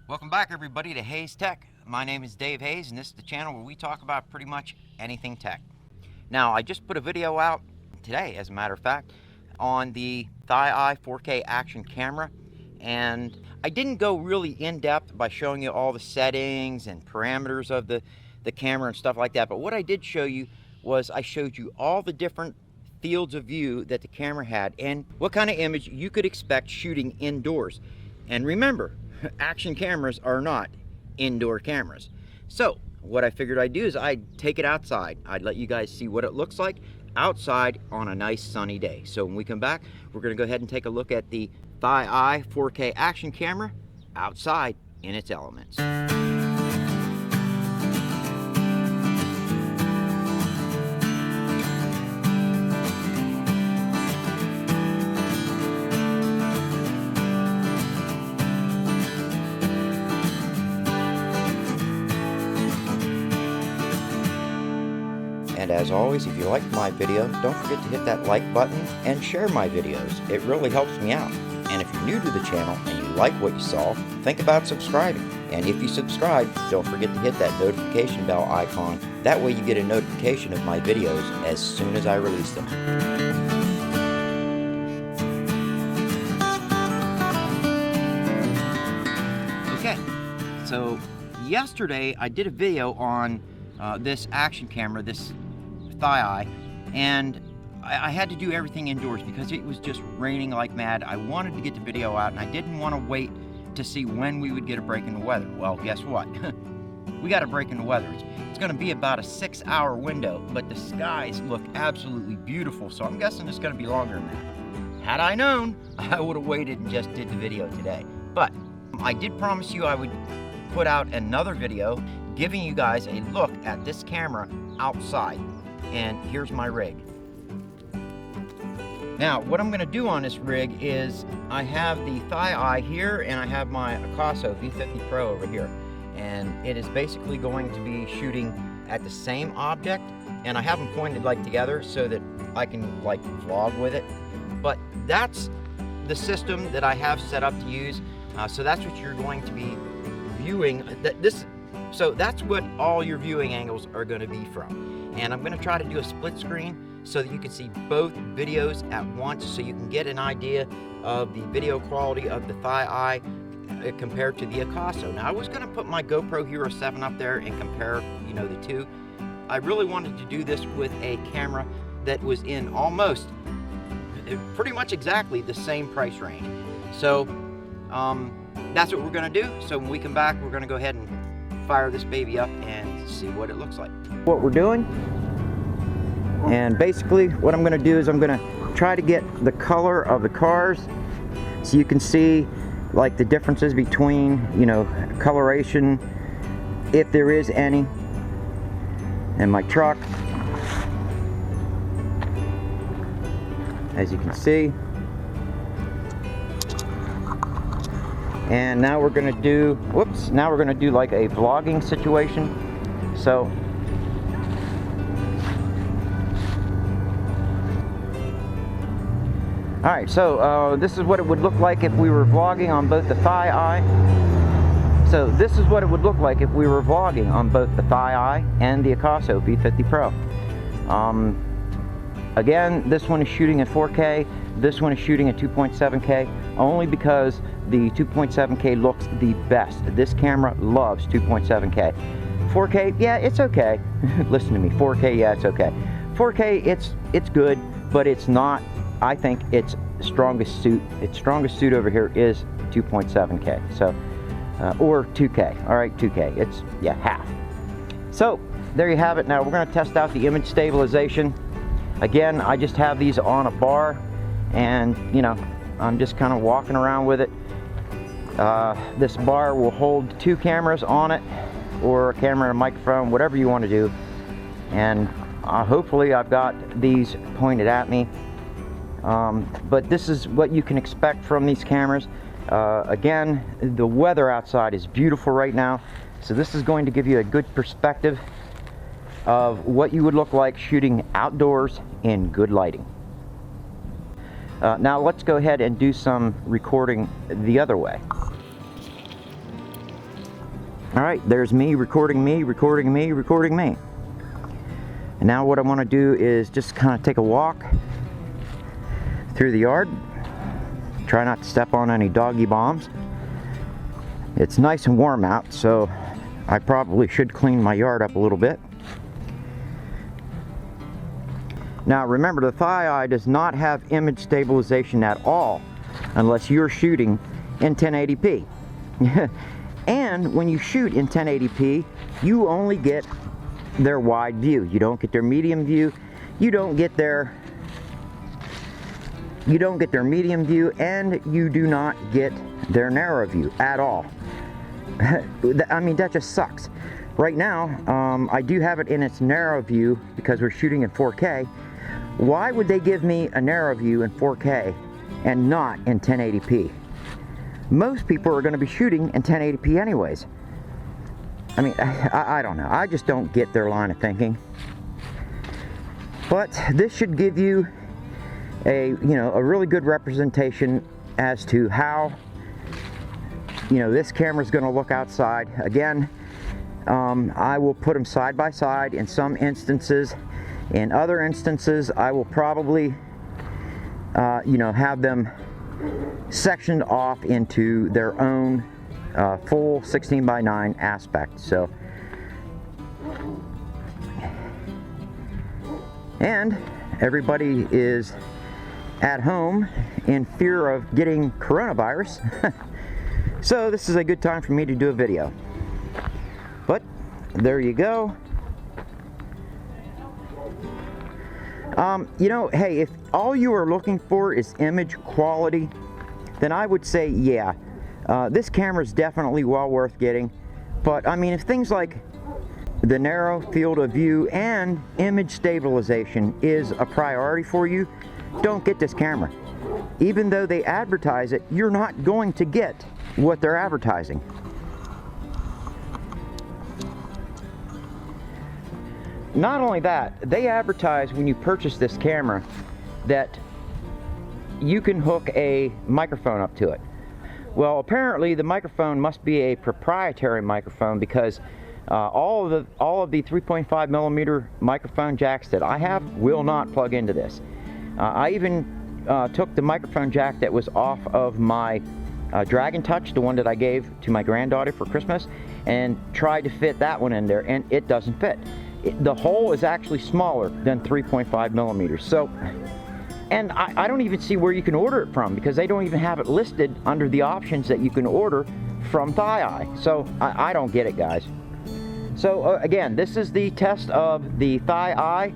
Welcome back everybody to Hayes Tech. My name is Dave Hayes and this is the channel where we talk about pretty much anything tech. Now I just put a video out today, as a matter of fact, on the ThiEye 4K action camera, and I didn't go really in depth by showing you all the settings and parameters of the camera and stuff like that, but what I did show you was I showed you all the different fields of view that the camera had and what kind of image you could expect shooting indoors. And remember, action cameras are not indoor cameras. So what I figured I'd do is I'd take it outside. I'd let you guys see what it looks like outside on a nice sunny day. So when we come back, we're going to go ahead and take a look at the ThiEye 4K action camera outside in its elements. And as always, if you liked my video, don't forget to hit that like button and share my videos. It really helps me out. And if you're new to the channel and you like what you saw, think about subscribing. And if you subscribe, don't forget to hit that notification bell icon. That way you get a notification of my videos as soon as I release them. Okay, so yesterday I did a video on this action camera, this ThiEye, and I had to do everything indoors because it was just raining like mad. I wanted to get the video out and I didn't want to wait to see when we would get a break in the weather. Well, guess what? We got a break in the weather. It's going to be about a 6-hour window, but the skies look absolutely beautiful, so I'm guessing it's going to be longer than that. Had I known, I would have waited and just did the video today. But I did promise you I would put out another video giving you guys a look at this camera outside. And here's my rig. Now, what I'm going to do on this rig is I have the ThiEye here and I have my Akaso V50 Pro over here. And it is basically going to be shooting at the same object, and I have them pointed like together so that I can like vlog with it. But that's the system that I have set up to use. So that's what you're going to be viewing. So that's what all your viewing angles are going to be from. And I'm going to try to do a split screen so that you can see both videos at once, so you can get an idea of the video quality of the ThiEye compared to the Akaso. Now I was going to put my GoPro Hero 7 up there and compare, you know, the two. I really wanted to do this with a camera that was in almost, pretty much exactly the same price range. So that's what we're going to do. So when we come back, we're going to go ahead and fire this baby up and see what it looks like. What we're doing, and basically what I'm going to do is I'm going to try to get the color of the cars so you can see like the differences between, you know, coloration, if there is any, and my truck, as you can see. And now we're going to do, now we're going to do like a vlogging situation. So alright, so this is what it would look like if we were vlogging on both the ThiEye. So this is what it would look like if we were vlogging on both the ThiEye and the Akaso V50 Pro. Again, this one is shooting at 4K, this one is shooting at 2.7K, only because the 2.7K looks the best. This camera loves 2.7K. 4K, yeah, it's okay. Listen to me, 4K, yeah, it's okay. 4K, it's good, but it's not, I think its strongest suit over here is 2.7K. So, or 2K, all right, 2K, it's, yeah, half. So, there you have it. Now we're gonna test out the image stabilization. Again, I just have these on a bar, and, you know, I'm just kind of walking around with it. This bar will hold 2 cameras on it, or a camera and a microphone, whatever you want to do. And hopefully I've got these pointed at me. But this is what you can expect from these cameras. Again, the weather outside is beautiful right now, so this is going to give you a good perspective of what you would look like shooting outdoors in good lighting. Now let's go ahead and do some recording the other way. All right, there's me recording me, recording me, recording me. And now what I want to do is just kind of take a walk through the yard. Try not to step on any doggy bombs. It's nice and warm out, so I probably should clean my yard up a little bit. Now remember, the ThiEye does not have image stabilization at all unless you're shooting in 1080p. And when you shoot in 1080p, you only get their wide view. You don't get their medium view. You don't get their medium view, and you do not get their narrow view at all. I mean, that just sucks. Right now, I do have it in its narrow view because we're shooting in 4K. Why would they give me a narrow view in 4K and not in 1080p? Most people are going to be shooting in 1080p anyways. I mean, I don't know. I just don't get their line of thinking. But this should give you a really good representation as to how this camera is going to look outside. Again, I will put them side by side in some instances. In other instances, I will probably have them sectioned off into their own full 16:9 aspect. So, and everybody is at home in fear of getting coronavirus. So this is a good time for me to do a video. But there you go. Hey, if all you are looking for is image quality, then I would say, yeah, this camera is definitely well worth getting. But I mean, if things like the narrow field of view and image stabilization is a priority for you, don't get this camera. Even though they advertise it, you're not going to get what they're advertising. Not only that, they advertise when you purchase this camera that you can hook a microphone up to it. Well, apparently the microphone must be a proprietary microphone, because all of the 3.5 millimeter microphone jacks that I have will not plug into this. I even took the microphone jack that was off of my Dragon Touch, the one that I gave to my granddaughter for Christmas, and tried to fit that one in there, and it doesn't fit. The hole is actually smaller than 3.5 millimeters. So, and I don't even see where you can order it from, because they don't even have it listed under the options that you can order from ThiEye. So I don't get it, guys. So again, this is the test of the ThiEye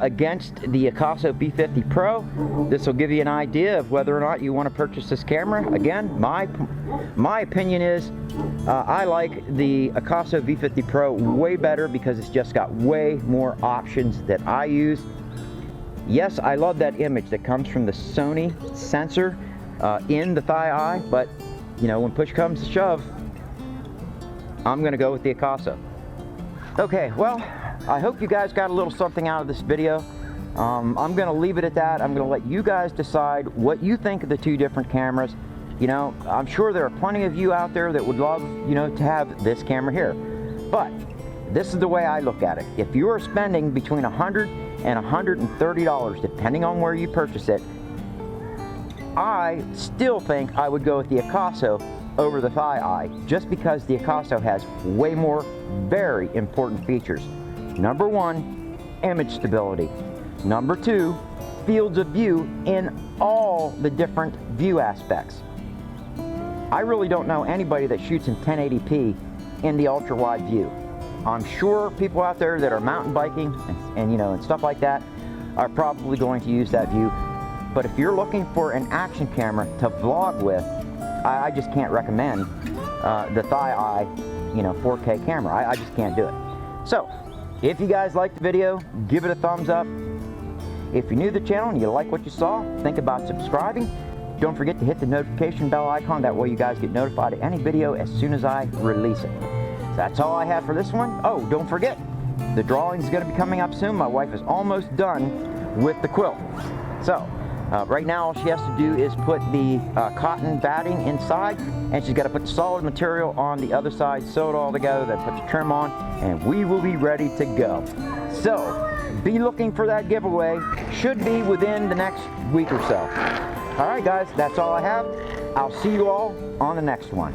against the Akaso V50 Pro. This will give you an idea of whether or not you want to purchase this camera. Again, my opinion is I like the Akaso V50 Pro way better, because it's just got way more options that I use. Yes, I love that image that comes from the Sony sensor in the ThiEye, but when push comes to shove, I'm going to go with the Akaso. Okay, well, I hope you guys got a little something out of this video. I'm going to leave it at that. I'm going to let you guys decide what you think of the two different cameras. I'm sure there are plenty of you out there that would love, to have this camera here. But this is the way I look at it. If you are spending between $100 and $130, depending on where you purchase it, I still think I would go with the Akaso over the ThiEye, just because the Akaso has way more very important features. Number one, image stability. Number two, fields of view in all the different view aspects. I really don't know anybody that shoots in 1080p in the ultra wide view. I'm sure people out there that are mountain biking and stuff like that are probably going to use that view. But if you're looking for an action camera to vlog with, I just can't recommend the ThiEye 4K camera. I just can't do it. So if you guys liked the video, give it a thumbs up. If you're new to the channel and you like what you saw, think about subscribing. Don't forget to hit the notification bell icon. That way you guys get notified of any video as soon as I release it. So that's all I have for this one. Oh, don't forget, the drawing is going to be coming up soon. My wife is almost done with the quilt. So Right now, all she has to do is put the cotton batting inside, and she's got to put the solid material on the other side, sew it all together, then put the trim on, and we will be ready to go. So, be looking for that giveaway. Should be within the next week or so. All right, guys, that's all I have. I'll see you all on the next one.